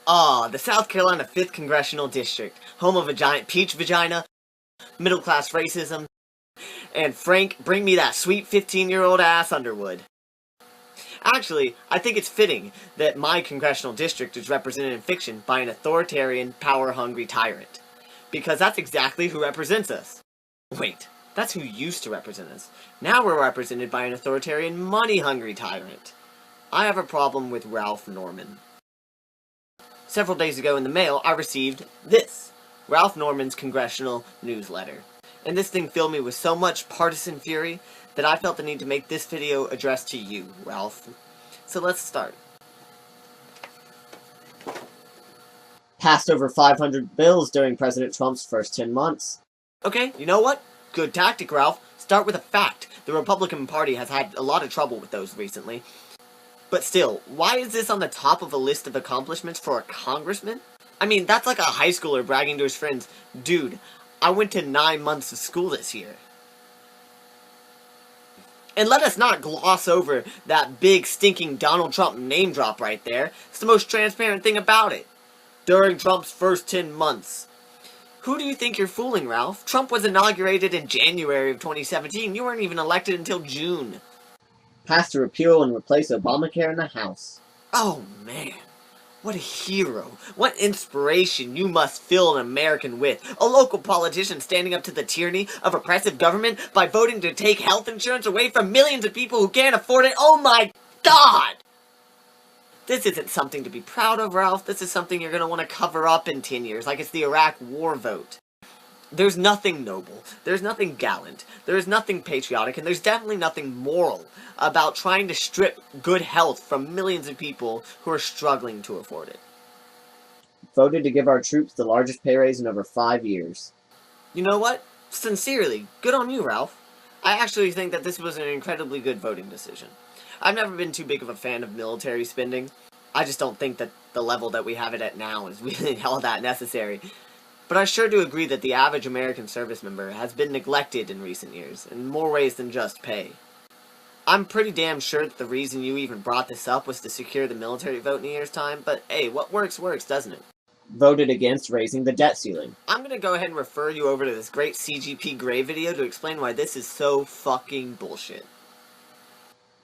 Ah, the South Carolina 5th Congressional District, home of a giant peach vagina, middle-class racism, and Frank, bring me that sweet 15-year-old ass Underwood. Actually, I think it's fitting that my congressional district is represented in fiction by an authoritarian, power-hungry tyrant. Because that's exactly who represents us. Wait, that's who used to represent us. Now we're represented by an authoritarian, money-hungry tyrant. I have a problem with Ralph Norman. Several days ago in the mail, I received this, Ralph Norman's congressional newsletter. And this thing filled me with so much partisan fury that I felt the need to make this video addressed to you, Ralph. So let's start. Passed over 500 bills during President Trump's first 10 months. Okay, you know what? Good tactic, Ralph. Start with a fact. The Republican Party has had a lot of trouble with those recently. But still, why is this on the top of a list of accomplishments for a congressman? I mean, that's like a high schooler bragging to his friends, dude, I went to 9 months of school this year. And let us not gloss over that big stinking Donald Trump name drop right there. It's the most transparent thing about it. During Trump's first 10 months. Who do you think you're fooling, Ralph? Trump was inaugurated in January of 2017. You weren't even elected until June. Passed to repeal and replace Obamacare in the House. Oh, man. What a hero. What inspiration you must fill an American with. A local politician standing up to the tyranny of oppressive government by voting to take health insurance away from millions of people who can't afford it. Oh my God! This isn't something to be proud of, Ralph. This is something you're going to want to cover up in 10 years, like it's the Iraq War vote. There's nothing noble, there's nothing gallant, there's nothing patriotic, and there's definitely nothing moral about trying to strip good health from millions of people who are struggling to afford it. Voted to give our troops the largest pay raise in over 5 years. You know what? Sincerely, good on you, Ralph. I actually think that this was an incredibly good voting decision. I've never been too big of a fan of military spending. I just don't think that the level that we have it at now is really all that necessary. But I sure do agree that the average American service member has been neglected in recent years, in more ways than just pay. I'm pretty damn sure that the reason you even brought this up was to secure the military vote in a year's time, but hey, what works, doesn't it? Voted against raising the debt ceiling. I'm gonna go ahead and refer you over to this great CGP Grey video to explain why this is so fucking bullshit.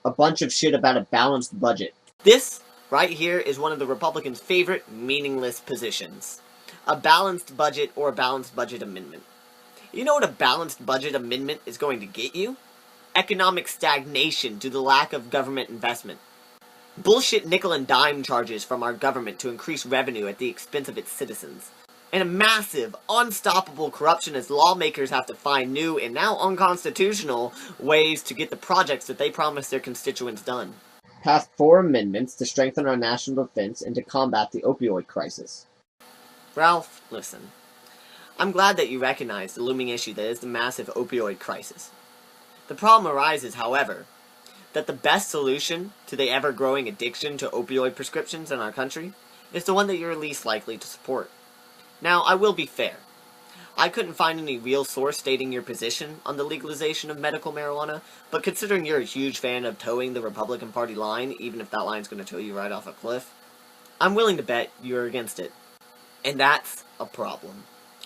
A bunch of shit about a balanced budget. This, right here, is one of the Republicans' favorite meaningless positions. A balanced budget or a balanced budget amendment. You know what a balanced budget amendment is going to get you? Economic stagnation due to the lack of government investment. Bullshit nickel and dime charges from our government to increase revenue at the expense of its citizens. And a massive, unstoppable corruption as lawmakers have to find new and now unconstitutional ways to get the projects that they promised their constituents done. Passed 4 amendments to strengthen our national defense and to combat the opioid crisis. Ralph, listen. I'm glad that you recognize the looming issue that is the massive opioid crisis. The problem arises, however, that the best solution to the ever-growing addiction to opioid prescriptions in our country is the one that you're least likely to support. Now, I will be fair. I couldn't find any real source stating your position on the legalization of medical marijuana, but considering you're a huge fan of towing the Republican Party line, even if that line's going to tow you right off a cliff, I'm willing to bet you're against it. And that's a problem.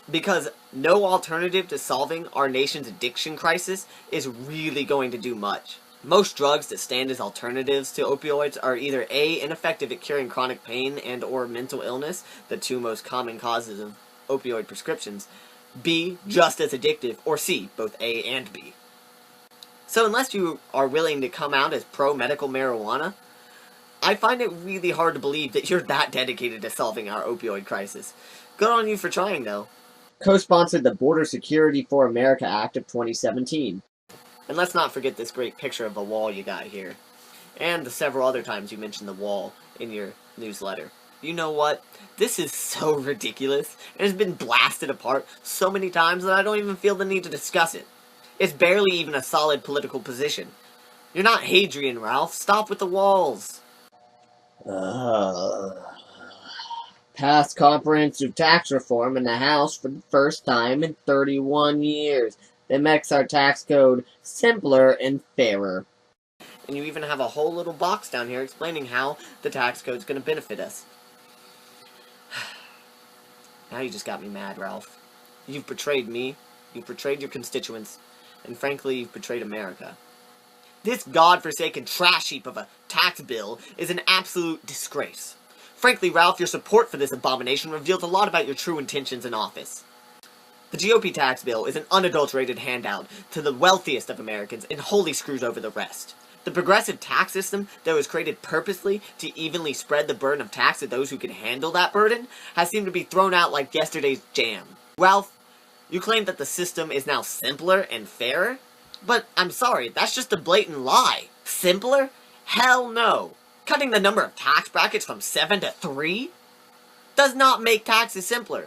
Because no alternative to solving our nation's addiction crisis is really going to do much. Most drugs that stand as alternatives to opioids are either A, ineffective at curing chronic pain and or mental illness, the 2 most common causes of opioid prescriptions, B, just as addictive, or C, both A and B. So unless you are willing to come out as pro-medical marijuana, I find it really hard to believe that you're that dedicated to solving our opioid crisis. Good on you for trying, though. Co-sponsored the Border Security for America Act of 2017. And let's not forget this great picture of a wall you got here. And the several other times you mentioned the wall in your newsletter. You know what? This is so ridiculous. It has been blasted apart so many times that I don't even feel the need to discuss it. It's barely even a solid political position. You're not Hadrian, Ralph. Stop with the walls. Passed comprehensive tax reform in the House for the first time in 31 years. That makes our tax code simpler and fairer. And you even have a whole little box down here explaining how the tax code is going to benefit us. Now you just got me mad, Ralph. You've betrayed me, you've betrayed your constituents, and frankly, you've betrayed America. This godforsaken trash heap of a tax bill is an absolute disgrace. Frankly, Ralph, your support for this abomination reveals a lot about your true intentions in office. The GOP tax bill is an unadulterated handout to the wealthiest of Americans and wholly screws over the rest. The progressive tax system that was created purposely to evenly spread the burden of tax to those who can handle that burden has seemed to be thrown out like yesterday's jam. Ralph, you claim that the system is now simpler and fairer? But I'm sorry, that's just a blatant lie. Simpler? Hell no. Cutting the number of tax brackets from 7 to 3 does not make taxes simpler.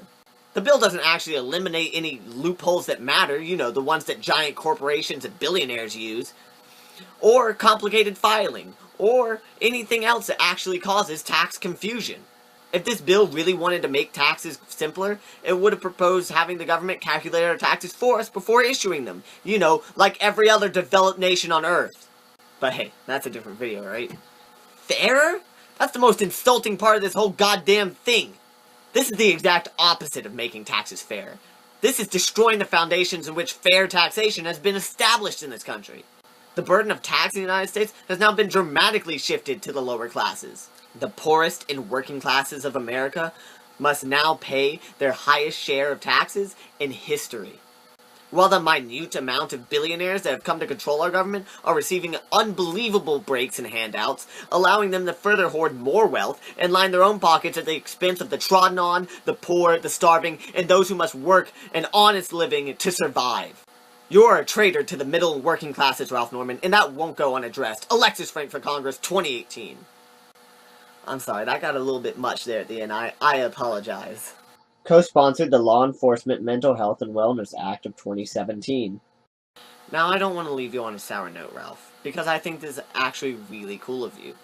The bill doesn't actually eliminate any loopholes that matter, you know, the ones that giant corporations and billionaires use, or complicated filing, or anything else that actually causes tax confusion. If this bill really wanted to make taxes simpler, it would have proposed having the government calculate our taxes for us before issuing them. You know, like every other developed nation on Earth. But hey, that's a different video, right? Fairer? That's the most insulting part of this whole goddamn thing. This is the exact opposite of making taxes fair. This is destroying the foundations in which fair taxation has been established in this country. The burden of tax in the United States has now been dramatically shifted to the lower classes. The poorest and working classes of America must now pay their highest share of taxes in history. While the minute amount of billionaires that have come to control our government are receiving unbelievable breaks and handouts, allowing them to further hoard more wealth and line their own pockets at the expense of the trodden on, the poor, the starving, and those who must work an honest living to survive. You're a traitor to the middle and working classes, Ralph Norman, and that won't go unaddressed. Alexis Frank for Congress 2018. I'm sorry, that got a little bit much there at the end. I apologize. Co-sponsored the Law Enforcement Mental Health and Wellness Act of 2017. Now, I don't want to leave you on a sour note, Ralph, because I think this is actually really cool of you.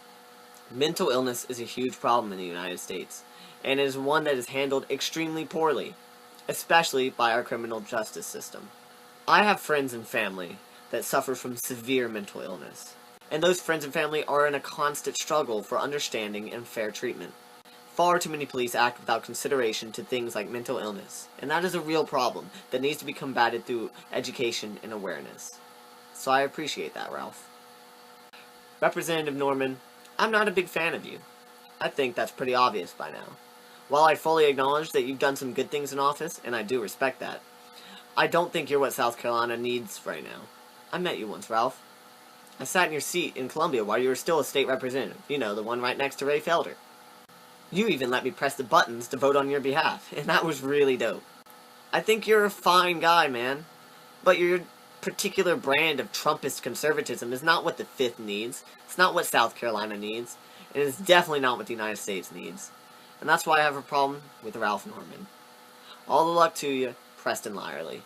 Mental illness is a huge problem in the United States, and it is one that is handled extremely poorly, especially by our criminal justice system. I have friends and family that suffer from severe mental illness, and those friends and family are in a constant struggle for understanding and fair treatment. Far too many police act without consideration to things like mental illness, and that is a real problem that needs to be combated through education and awareness. So I appreciate that, Ralph. Representative Norman, I'm not a big fan of you. I think that's pretty obvious by now. While I fully acknowledge that you've done some good things in office, and I do respect that, I don't think you're what South Carolina needs right now. I met you once, Ralph. I sat in your seat in Columbia while you were still a state representative. You know, the one right next to Ray Felder. You even let me press the buttons to vote on your behalf, and that was really dope. I think you're a fine guy, man. But your particular brand of Trumpist conservatism is not what the 5th needs. It's not what South Carolina needs. And it's definitely not what the United States needs. And that's why I have a problem with Ralph Norman. All the luck to you, Preston Lyerly.